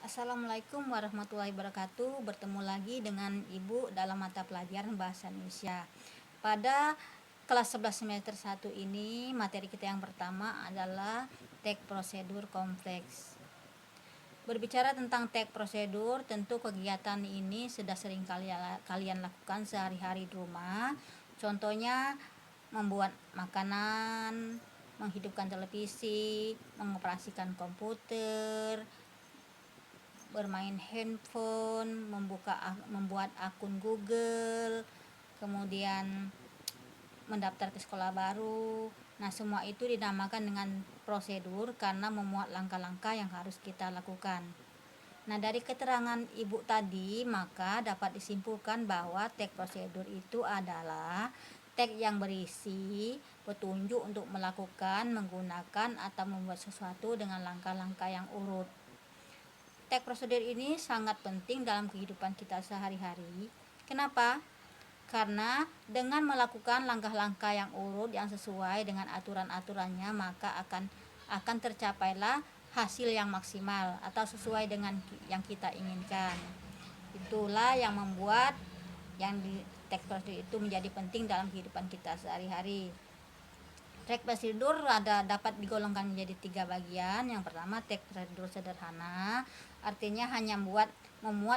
Assalamualaikum warahmatullahi wabarakatuh. Bertemu lagi dengan Ibu dalam mata pelajaran Bahasa Indonesia. Pada kelas 11 semester 1 ini, materi kita yang pertama adalah teks prosedur kompleks. Berbicara tentang teks prosedur, tentu kegiatan ini sudah sering kalian lakukan sehari-hari di rumah. Contohnya membuat makanan, menghidupkan televisi, mengoperasikan komputer, bermain handphone, membuat akun Google, kemudian mendaftar ke sekolah baru. Nah, semua itu dinamakan dengan prosedur karena memuat langkah-langkah yang harus kita lakukan. Nah, dari keterangan Ibu tadi, maka dapat disimpulkan bahwa teks prosedur itu adalah teks yang berisi petunjuk untuk melakukan, menggunakan, atau membuat sesuatu dengan langkah-langkah yang urut. Teks prosedur ini sangat penting dalam kehidupan kita sehari-hari. Kenapa? Karena dengan melakukan langkah-langkah yang urut yang sesuai dengan aturan-aturannya, maka akan tercapailah hasil yang maksimal atau sesuai dengan yang kita inginkan. Itulah yang membuat yang di teks prosedur itu menjadi penting dalam kehidupan kita sehari-hari. Teks prosedur dapat digolongkan menjadi 3 bagian. Yang pertama, teks prosedur sederhana, artinya hanya memuat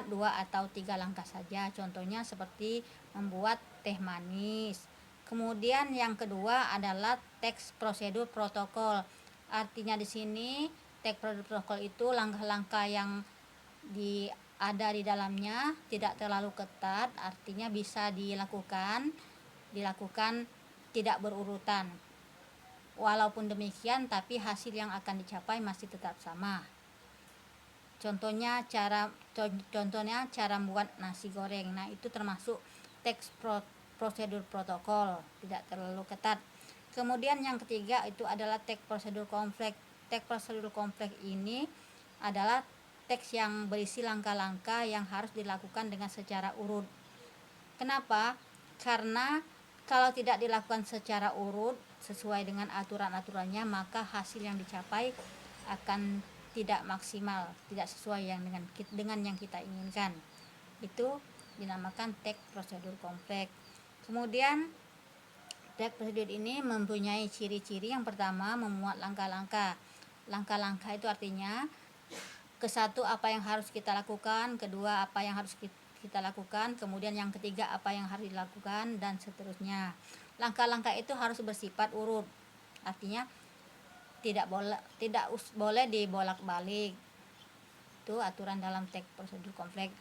2 atau 3 langkah saja. Contohnya seperti membuat teh manis. Kemudian yang kedua adalah teks prosedur protokol. Artinya di sini teks prosedur protokol itu langkah-langkah yang ada di dalamnya tidak terlalu ketat, artinya bisa dilakukan tidak berurutan. Walaupun demikian, tapi hasil yang akan dicapai masih tetap sama. Contohnya cara membuat nasi goreng. Nah, itu termasuk teks prosedur protokol, tidak terlalu ketat. Kemudian yang ketiga itu adalah teks prosedur kompleks. Teks prosedur kompleks ini adalah teks yang berisi langkah-langkah yang harus dilakukan dengan secara urut. Kenapa? Karena kalau tidak dilakukan secara urut sesuai dengan aturan-aturannya, maka hasil yang dicapai akan tidak maksimal, tidak sesuai dengan yang kita inginkan. Itu dinamakan teks prosedur kompleks. Kemudian teks prosedur ini mempunyai ciri-ciri. Yang pertama, memuat langkah-langkah. Langkah-langkah itu artinya kesatu apa yang harus kita lakukan, kedua apa yang harus kita lakukan, kemudian yang ketiga apa yang harus dilakukan, dan seterusnya. Langkah-langkah itu harus bersifat urut, artinya tidak boleh dibolak-balik. Itu aturan dalam teks prosedur kompleks.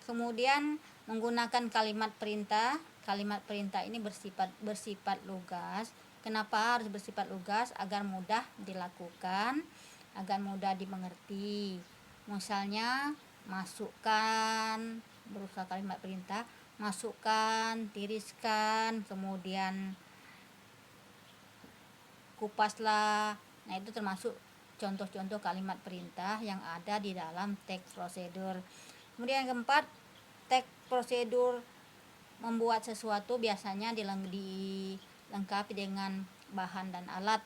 Kemudian menggunakan kalimat perintah. Kalimat perintah ini bersifat lugas. Kenapa harus bersifat lugas? Agar mudah dilakukan, agar mudah dimengerti. Misalnya masukkan, berusaha kalimat perintah, masukkan, tiriskan, kemudian kupaslah. Nah, itu termasuk contoh-contoh kalimat perintah yang ada di dalam teks prosedur. Kemudian yang keempat, teks prosedur membuat sesuatu biasanya dilengkapi dengan bahan dan alat.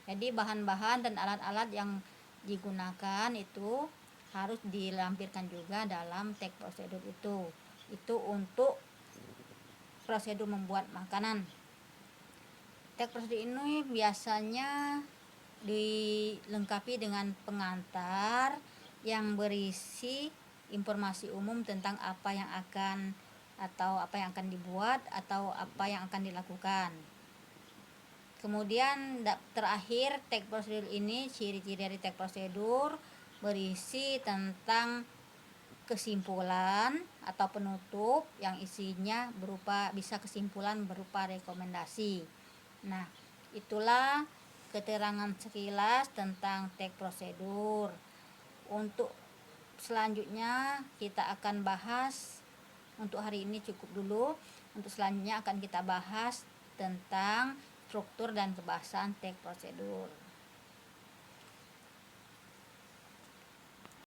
Jadi bahan-bahan dan alat-alat yang digunakan itu harus dilampirkan juga dalam teks prosedur itu. Itu untuk prosedur membuat makanan. Teks prosedur ini biasanya dilengkapi dengan pengantar yang berisi informasi umum tentang apa yang akan dibuat atau apa yang akan dilakukan. Kemudian terakhir, teks prosedur ini, ciri-ciri dari teks prosedur berisi tentang kesimpulan atau penutup yang isinya bisa kesimpulan berupa rekomendasi. Nah, itulah keterangan sekilas tentang teks prosedur. Untuk selanjutnya kita akan bahas, untuk hari ini cukup dulu. Untuk selanjutnya akan kita bahas tentang struktur dan kebahasan teks prosedur.